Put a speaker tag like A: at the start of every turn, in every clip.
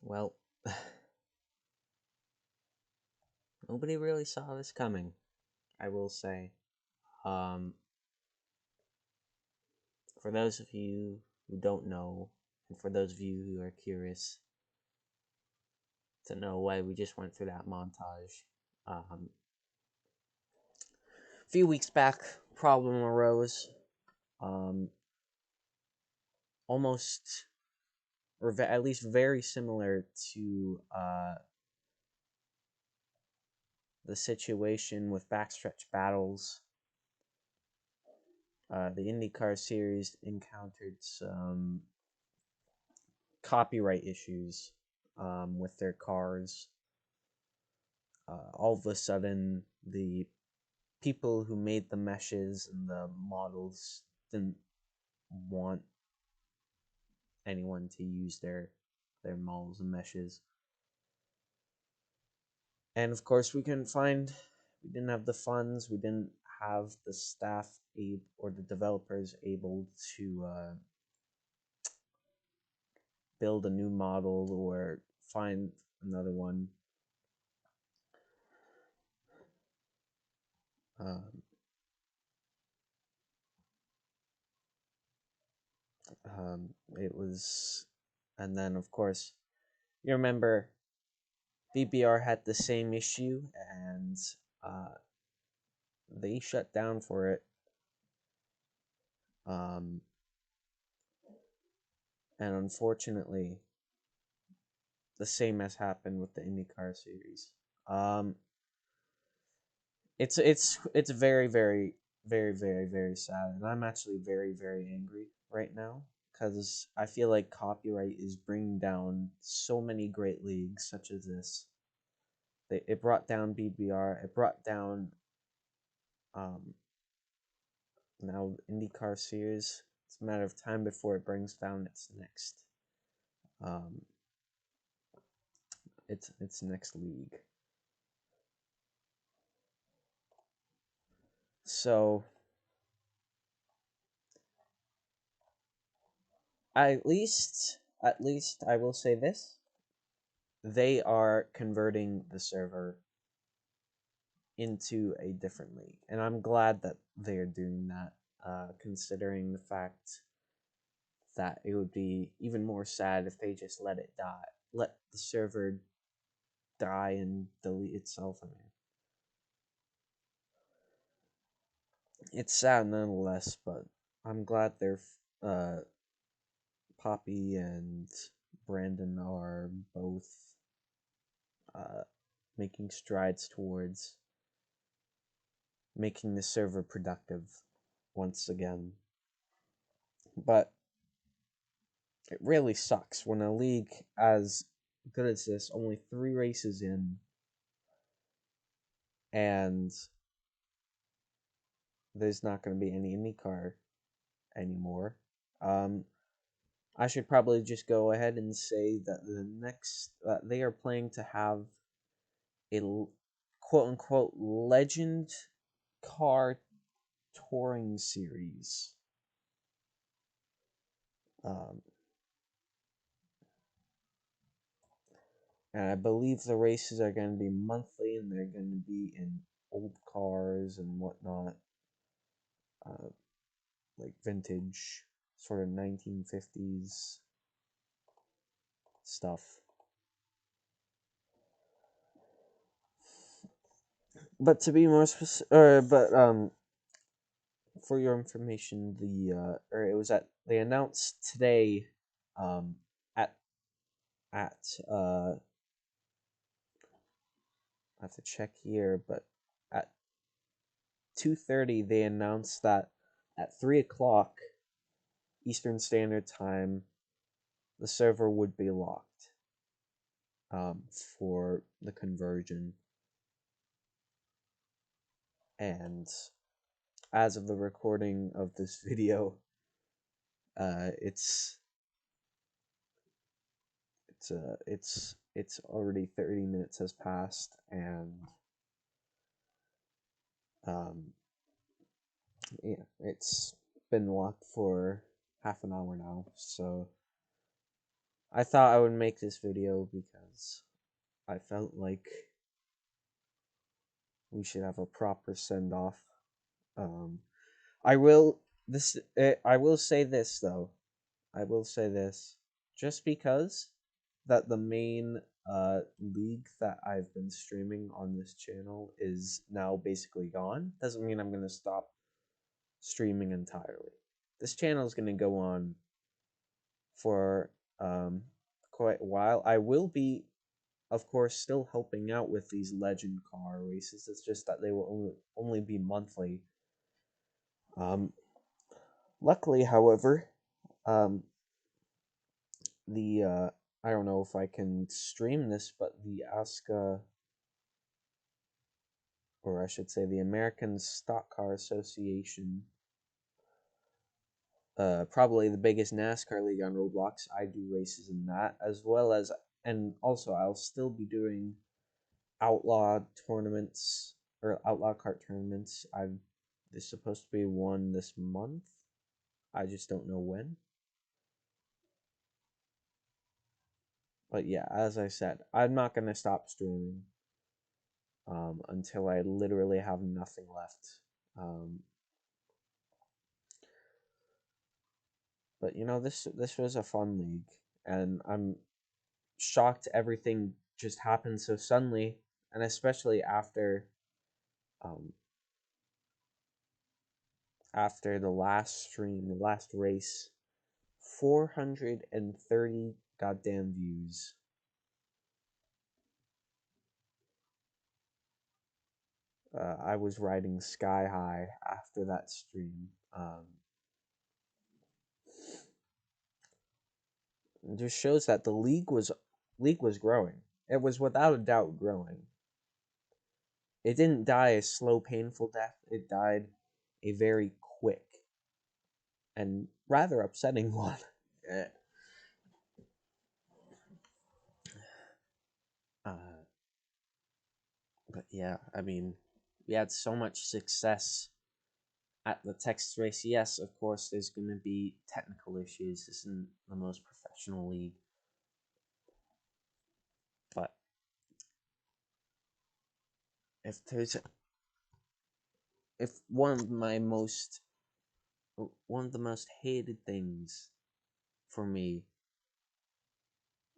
A: Well, nobody really saw this coming, I will say. Um, for those of you who don't know, and for those of you who are curious to know why we just went through that montage, a few weeks back, problem arose. Um, almost, or at least very similar to the situation with backstretch battles. The IndyCar series encountered some copyright issues with their cars. All of a sudden, the people who made the meshes and the models didn't want anyone to use their models and meshes. And of course, we didn't have the funds, we didn't have the staff or the developers able to build a new model or find another one. Um, it was, and then of course, you remember BBR had the same issue, and uh, they shut down for it. Um, and unfortunately, the same has happened with the IndyCar series. Um, it's very sad, and I'm actually very angry right now because I feel like copyright is bringing down so many great leagues such as this. It brought down BBR. It brought down um, now IndyCar series. It's a matter of time before it brings down um, its next league. So at least I will say this: they are converting the server into a different league, and I'm glad that they are doing that. Considering the fact that it would be even more sad if they just let it die, let the server die and delete itself. I mean, it's sad nonetheless, but I'm glad uh, Poppy and Brandon are both uh, making strides towards making the server productive once again. But it really sucks when a league as good as this, only 3 races in, and there's not going to be any IndyCar anymore. Um, I should probably just go ahead and say that they are planning to have a quote unquote legend car touring series. Um, and I believe the races are going to be monthly, and they're going to be in old cars and whatnot, uh, like vintage, sort of 1950s stuff. But to be more specific, for your information, or it was at they announced today, um, at at I have to check here, but at 2:30 they announced that at 3 o'clock Eastern Standard Time the server would be locked for the conversion, and as of the recording of this video, it's it's already 30 minutes has passed, and um, yeah, it's been locked for half an hour now. So I thought I would make this video because I felt like we should have a proper send off. Um, I will I will say this though. I will say this. Just because that the main league that I've been streaming on this channel is now basically gone doesn't mean I'm gonna stop streaming entirely. This channel is gonna go on for quite a while. I will be, of course, still helping out with these legend car races. It's just that they will only be monthly. Um, Luckily, however, um, the I don't know if I can stream this, but the ASCA, or I should say the American Stock Car Association, probably the biggest NASCAR league on Roblox. I do races in that, as well as, and also I'll still be doing outlaw tournaments or outlaw kart tournaments. There's supposed to be one this month. I just don't know when. But yeah, as I said, I'm not gonna stop streaming until I literally have nothing left. But you know, this was a fun league, and I'm shocked everything just happened so suddenly, and especially um, after the last stream, the last race, 430 goddamn views. I was riding sky high after that stream. It just shows that the league was growing. It was without a doubt growing. It didn't die a slow, painful death. It died a very quick and rather upsetting one. Eh, uh, but yeah, I mean, we had so much success at the Texas race. Yes, of course, there's going to be technical issues. This isn't the most professional league, but if there's if one of the most hated things for me,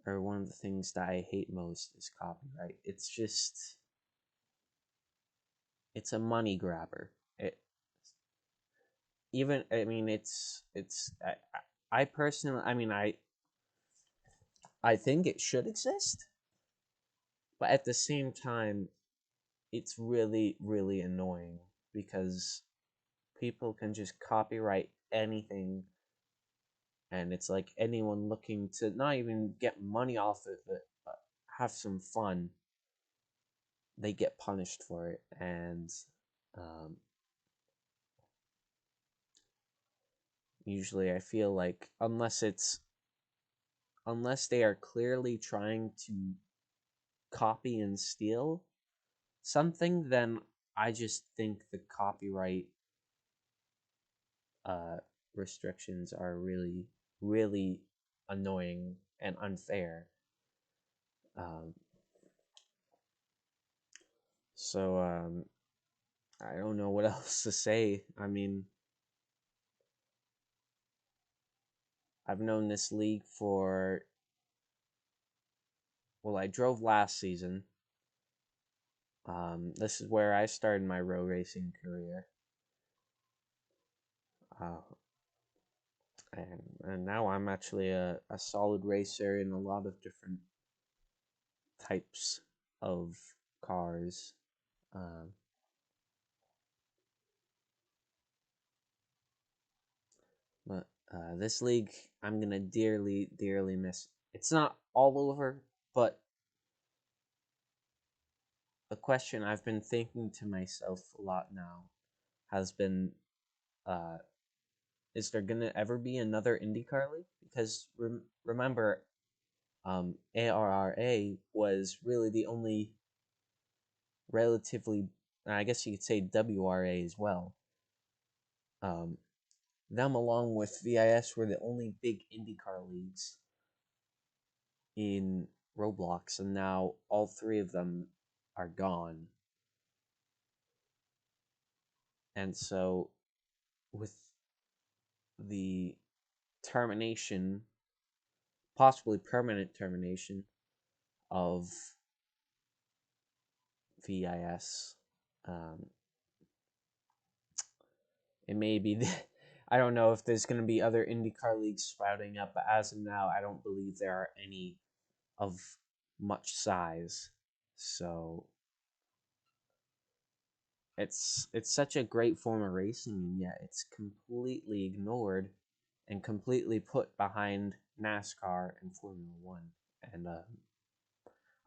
A: or one of the things that I hate most, is copyright. It's a money grabber. It even I mean it's I personally I think it should exist, but at the same time it's really really annoying because people can just copyright anything, and it's like anyone looking to not even get money off of it but have some fun, they get punished for it. And um, usually I feel like unless they are clearly trying to copy and steal something, then I just think the copyright uh, restrictions are really, really annoying and unfair. Um, so I don't know what else to say. I mean, I've known this league for, well, I drove last season. This is where I started my road racing career. Uh, and now I'm actually a solid racer in a lot of different types of cars. Um, but this league, I'm gonna dearly, dearly miss. It's not all over, but the question I've been thinking to myself a lot now has been, uh, is there gonna ever be another IndyCar league? Because remember, ARRA was really the only relatively, I guess you could say WRA as well. Um, them along with VIS were the only big IndyCar leagues in Roblox, and now all three of them are gone. And so, with the termination, possibly permanent termination, of VIS, it may be I don't know if there's going to be other IndyCar leagues sprouting up, but as of now, I don't believe there are any of much size. So it's such a great form of racing, and yet it's completely ignored and completely put behind NASCAR and Formula One. And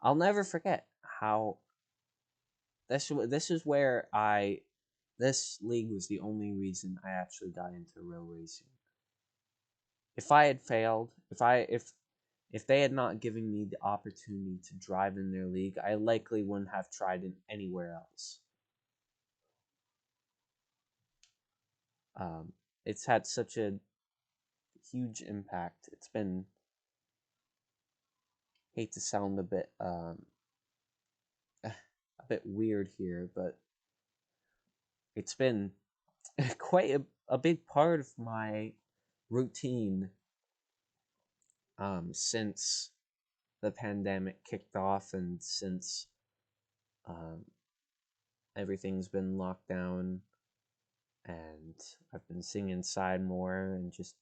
A: I'll never forget how this is where this league was the only reason I actually got into real racing. If I had failed, if they had not given me the opportunity to drive in their league, I likely wouldn't have tried it anywhere else. It's had such a huge impact. It's been, hate to sound a bit weird here, but it's been quite a big part of my routine since the pandemic kicked off, and since um, everything's been locked down, and I've been sitting inside more and just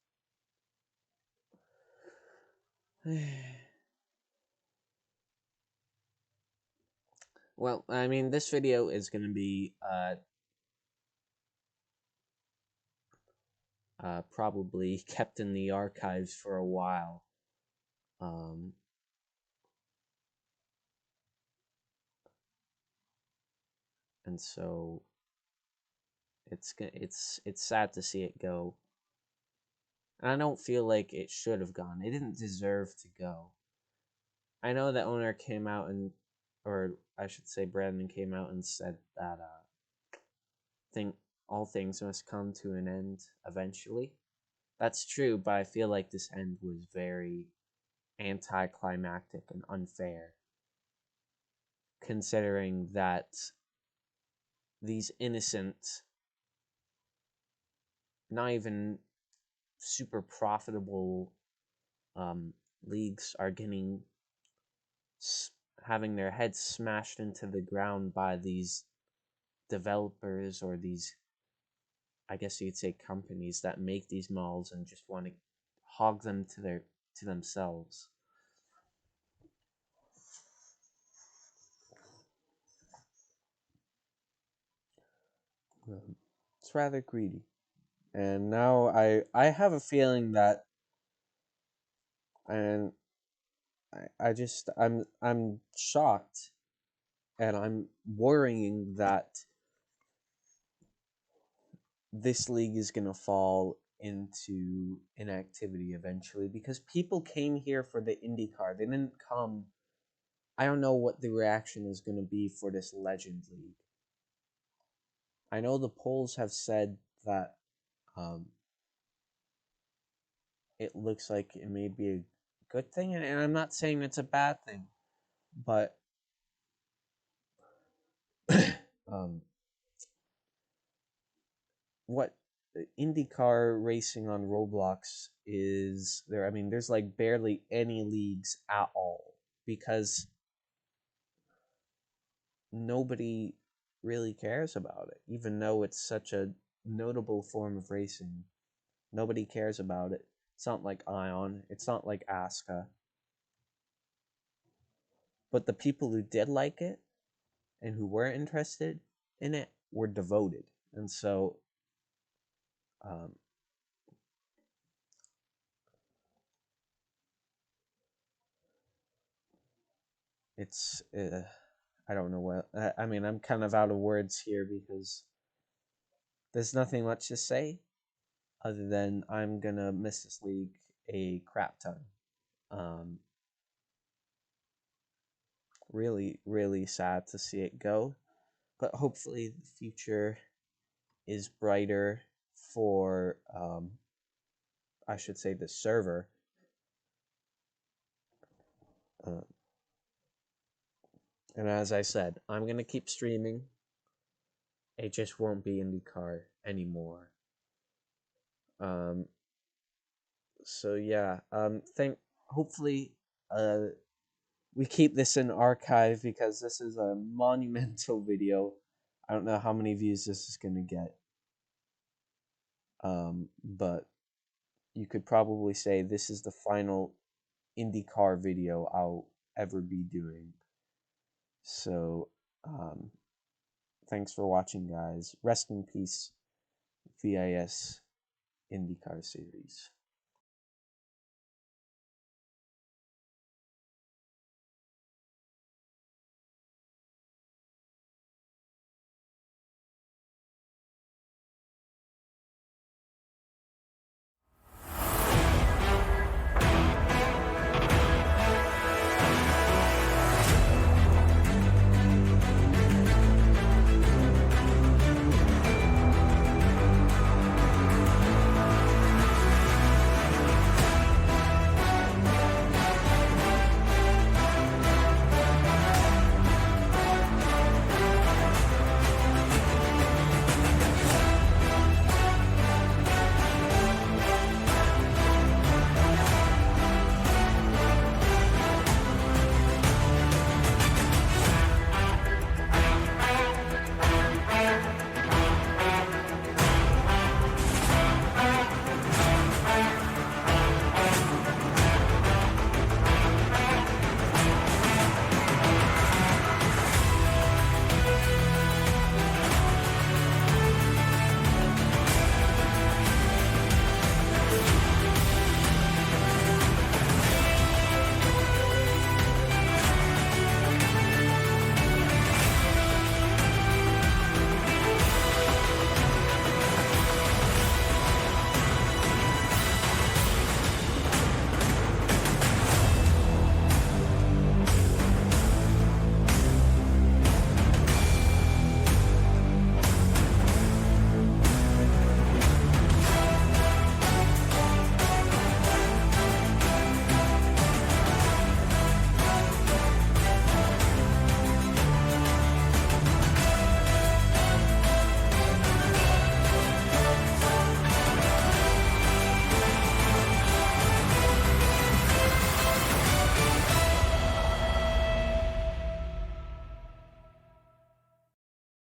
A: well, I mean, this video is going to be probably kept in the archives for a while. And so it's sad to see it go. And I don't feel like it should have gone. It didn't deserve to go. I know the owner came out and, or I should say, Brandon came out and said that think all things must come to an end eventually. That's true, but I feel like this end was very anticlimactic and unfair, considering that these innocent, not even super profitable leagues are having their heads smashed into the ground by these developers, or these, I guess you'd say, companies that make these malls and just want to hog them to themselves. It's rather greedy. And now I have a feeling that, and I'm shocked, and I'm worrying that this league is going to fall into inactivity eventually, because people came here for the IndyCar. They didn't come. I don't know what the reaction is going to be for this Legend League. I know the polls have said that it looks like it may be a good thing, and I'm not saying it's a bad thing, but what IndyCar racing on Roblox is there. I mean, there's like barely any leagues at all, because nobody really cares about it, even though it's such a notable form of racing. Nobody cares about it. It's not like Ion, it's not like Aska. But the people who did like it and who were interested in it were devoted. And so um, it's I don't know what I mean. I'm kind of out of words here, because there's nothing much to say other than I'm gonna miss this league a crap ton. Um, really, really sad to see it go, but hopefully the future is brighter for I should say the server. Uh, and as I said, I'm gonna keep streaming. It just won't be IndyCar anymore. Um, so yeah, think hopefully, uh, we keep this in archive because this is a monumental video. I don't know how many views this is gonna get, but you could probably say this is the final IndyCar video I'll ever be doing. So, thanks for watching, guys. Rest in peace, VIS IndyCar series.